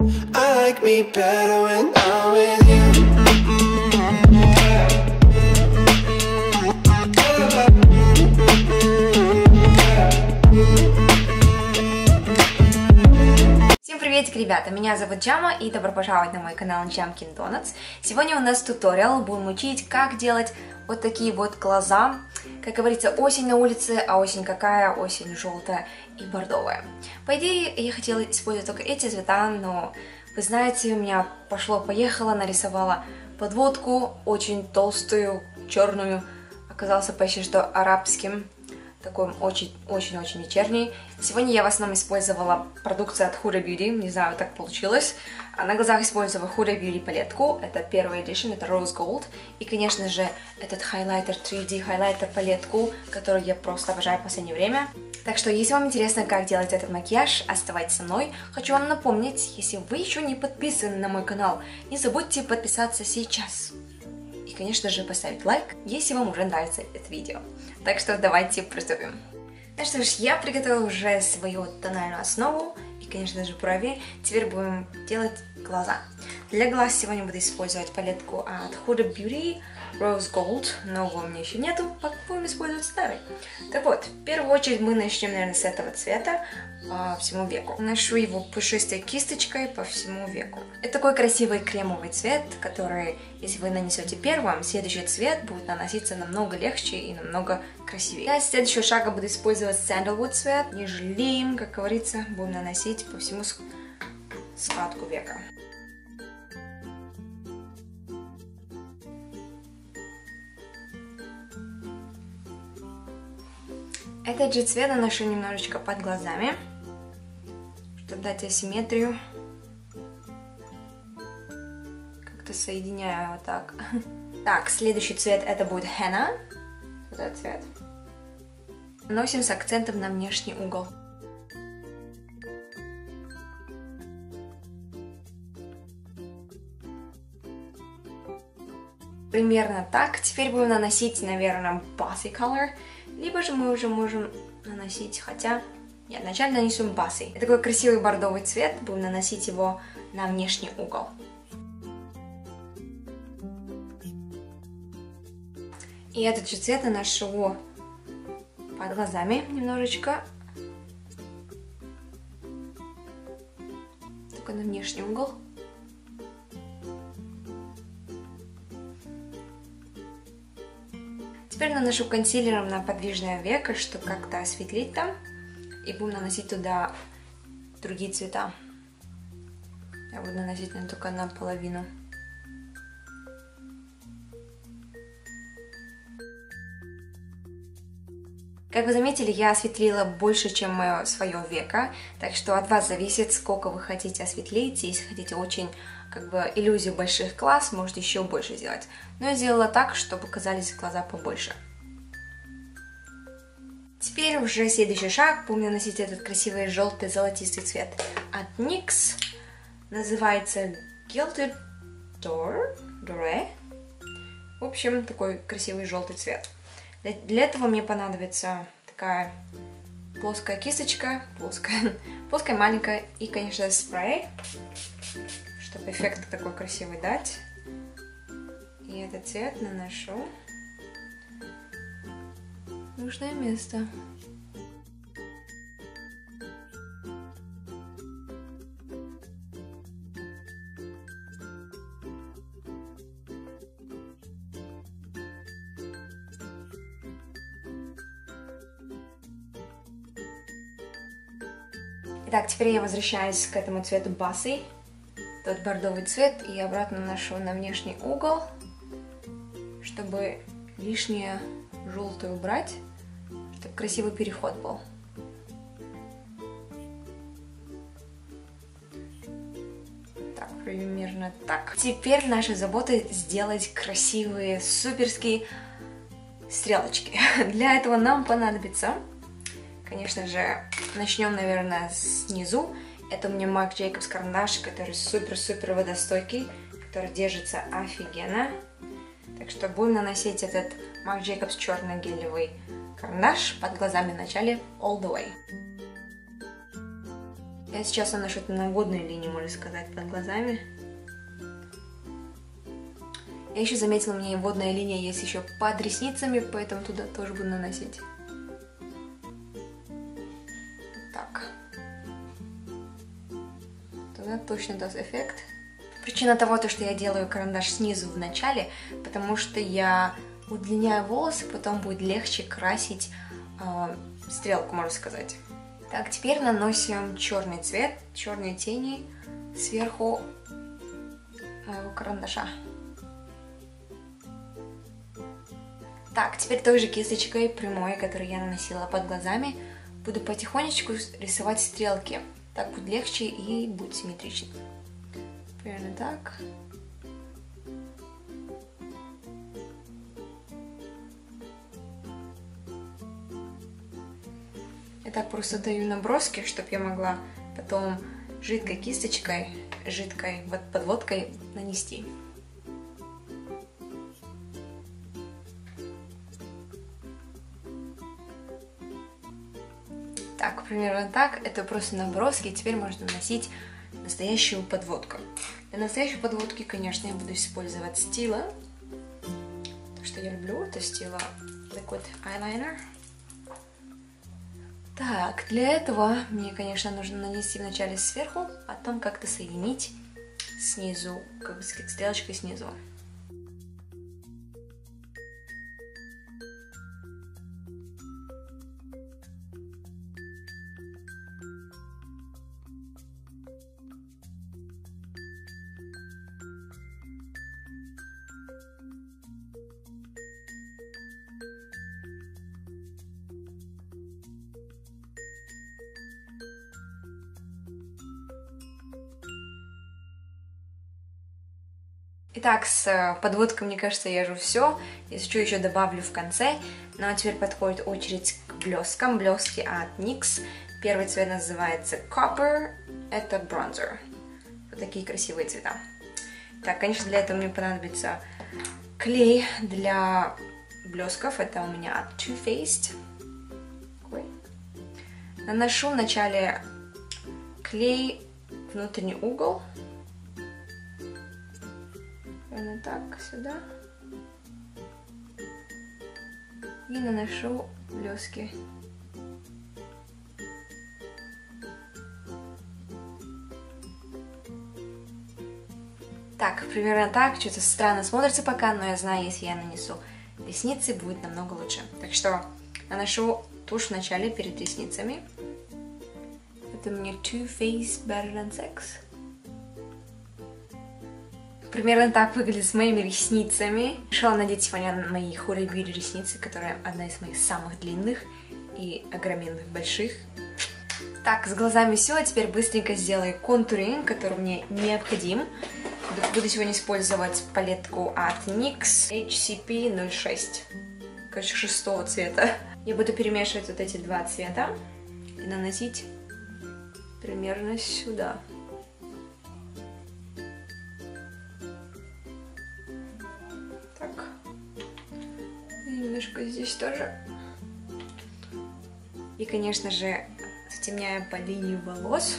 I like me better when I'm with you. Всем приветик, ребята! Меня зовут Джама и добро пожаловать на мой канал Jammkin Donuts. Сегодня у нас туториал, будем учить, как делать вот такие вот глаза. Как говорится, осень на улице, а осень какая? Осень желтая и бордовая. По идее, я хотела использовать только эти цвета, но вы знаете, у меня пошло-поехало, нарисовала подводку, очень толстую, черную, оказался почти что арабским, такой очень-очень вечерний. Сегодня я в основном использовала продукцию от Huda Beauty, не знаю, так получилось. На глазах использовала Huda Beauty палетку, это первый edition, это Rose Gold. И, конечно же, этот хайлайтер, 3D хайлайтер палетку, которую я просто обожаю в последнее время. Так что, если вам интересно, как делать этот макияж, оставайтесь со мной. Хочу вам напомнить, если вы еще не подписаны на мой канал, не забудьте подписаться сейчас. И, конечно же, поставить лайк, если вам уже нравится это видео. Так что давайте приступим. Ну что ж, я приготовила уже свою тональную основу и, конечно же, брови. Теперь будем делать глаза. Для глаз сегодня буду использовать палетку от Huda Beauty Rose Gold. Нового у меня еще нету, пока будем использовать старый. Так вот, в первую очередь мы начнем, наверное, с этого цвета по всему веку. Наношу его пушистой кисточкой по всему веку. Это такой красивый кремовый цвет, который, если вы нанесете первым, следующий цвет будет наноситься намного легче и намного красивее. Для следующего шага буду использовать Sandalwood цвет. Не жалеем, как говорится, будем наносить по всему складку века. Этот же цвет наношу немножечко под глазами, чтобы дать асимметрию. Как-то соединяю вот так. Так, следующий цвет это будет Henna. Вот этот цвет. Наносим с акцентом на внешний угол. Примерно так. Теперь будем наносить, наверное, Bossy Color. Либо же мы уже можем наносить, хотя... Нет, вначале нанесем Bossy. Это такой красивый бордовый цвет. Будем наносить его на внешний угол. И этот же цвет наношу под глазами немножечко. Только на внешний угол. Теперь наношу консилером на подвижное веко, чтобы как-то осветлить там. И будем наносить туда другие цвета. Я буду наносить только наполовину. Как вы заметили, я осветлила больше, чем мое свое веко. Так что от вас зависит, сколько вы хотите осветлить. Если хотите очень иллюзию больших глаз, можете еще больше сделать. Но я сделала так, чтобы казались глаза побольше. Теперь уже следующий шаг. Будем наносить этот красивый желтый золотистый цвет от NYX. Называется Gilded Doré. В общем, такой красивый желтый цвет. Для этого мне понадобится такая плоская кисточка, плоская маленькая и, конечно, спрей, чтобы эффект такой красивый дать. И этот цвет наношу в нужное место. Итак, теперь я возвращаюсь к этому цвету Bossy. Тот бордовый цвет, и обратно наношу на внешний угол, чтобы лишнее желтое убрать, чтобы красивый переход был. Так, примерно так. Теперь наша забота сделать красивые, суперские стрелочки. Для этого нам понадобится, конечно же, начнем, наверное, снизу. Это у меня Marc Jacobs карандаш, который супер-супер водостойкий, который держится офигенно. Так что будем наносить этот Marc Jacobs черный гелевый карандаш под глазами в начале all the way. Я сейчас наношу это на водную линию, можно сказать, под глазами. Я еще заметила, у меня водная линия есть еще под ресницами, поэтому туда тоже буду наносить. Так. Тогда точно даст эффект. Причина того, что я делаю карандаш снизу в начале, потому что я удлиняю волосы, потом будет легче красить стрелку, можно сказать. Так, теперь наносим черный цвет, черные тени сверху моего карандаша. Так, теперь той же кисточкой прямой, которую я наносила под глазами, буду потихонечку рисовать стрелки. Так будет легче и будет симметрично. Примерно так. Я так просто даю наброски, чтобы я могла потом жидкой кисточкой, жидкой подводкой нанести. Так, примерно так. Это просто наброски. И теперь можно наносить настоящую подводку. Для настоящей подводки, конечно, я буду использовать Stila. То, что я люблю, это Stila Liquid Eyeliner. Так, для этого мне, конечно, нужно нанести вначале сверху, а потом как-то соединить снизу, как бы стрелочкой снизу. Итак, с подводкой, мне кажется, я же все. Если что, еще добавлю в конце. Ну а теперь подходит очередь к блескам. Блески от NYX. Первый цвет называется Copper. Это бронзер. Вот такие красивые цвета. Так, конечно, для этого мне понадобится клей для блесков. Это у меня от Too Faced. Такой. Наношу вначале клей в внутренний угол. Прямо так, сюда. И наношу блески. Так, примерно так. Что-то странно смотрится пока, но я знаю, если я нанесу ресницы, будет намного лучше. Так что наношу тушь вначале перед ресницами. Это у меня Too Faced Better Than Sex. Примерно так выглядит с моими ресницами. Решила надеть сегодня мои Huda Beauty ресницы, которая одна из моих самых длинных и огроменных, больших. Так, с глазами все, а теперь быстренько сделаю контуринг, который мне необходим. Буду сегодня использовать палетку от NYX HCP 06. Короче, 6-го цвета. Я буду перемешивать вот эти два цвета и наносить примерно сюда. Немножко здесь тоже. И, конечно же, затемняю по линии волос.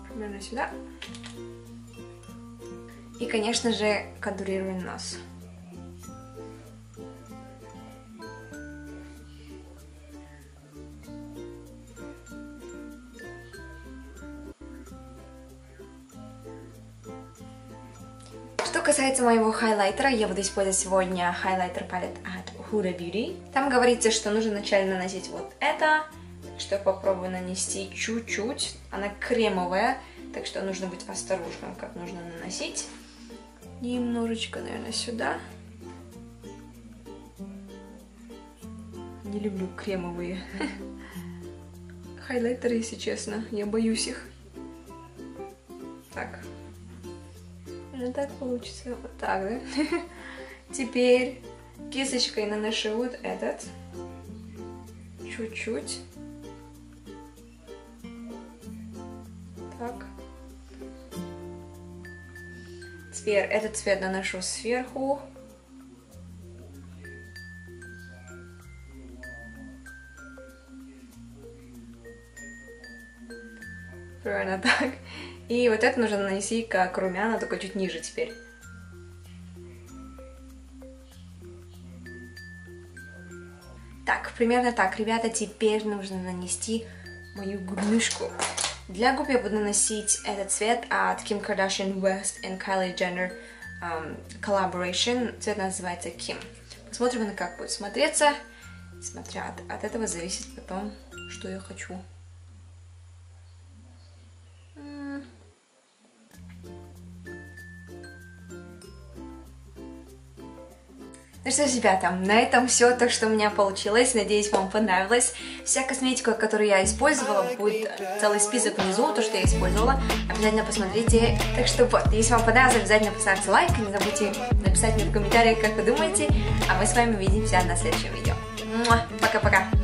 Примерно сюда. И, конечно же, контурируем нос. Что касается моего хайлайтера, я буду использовать сегодня хайлайтер палет от Huda Beauty. Там говорится, что нужно вначале наносить вот это, так что я попробую нанести чуть-чуть. Она кремовая, так что нужно быть осторожным, как нужно наносить. Немножечко, наверное, сюда. Не люблю кремовые хайлайтеры, если честно. Я боюсь их. Так. Ну так получится. Вот так, да? Теперь кисточкой наношу вот этот. Чуть-чуть. Так. Теперь этот цвет наношу сверху. примерно так. И вот это нужно нанести как румяна, только чуть ниже теперь. Так, примерно так, ребята, теперь нужно нанести мою губнышку. Для губ я буду наносить этот цвет от Kim Kardashian West и Kylie Jenner Collaboration. Цвет называется Kim. Посмотрим, на как будет смотреться. Смотря от этого зависит потом, что я хочу. Ну что ж, ребята, на этом все то, что у меня получилось. Надеюсь, вам понравилось. Вся косметика, которую я использовала, будет целый список внизу, то, что я использовала. Обязательно посмотрите. Так что вот, если вам понравилось, обязательно поставьте лайк. Не забудьте написать мне в комментариях, как вы думаете. А мы с вами увидимся на следующем видео. Пока-пока!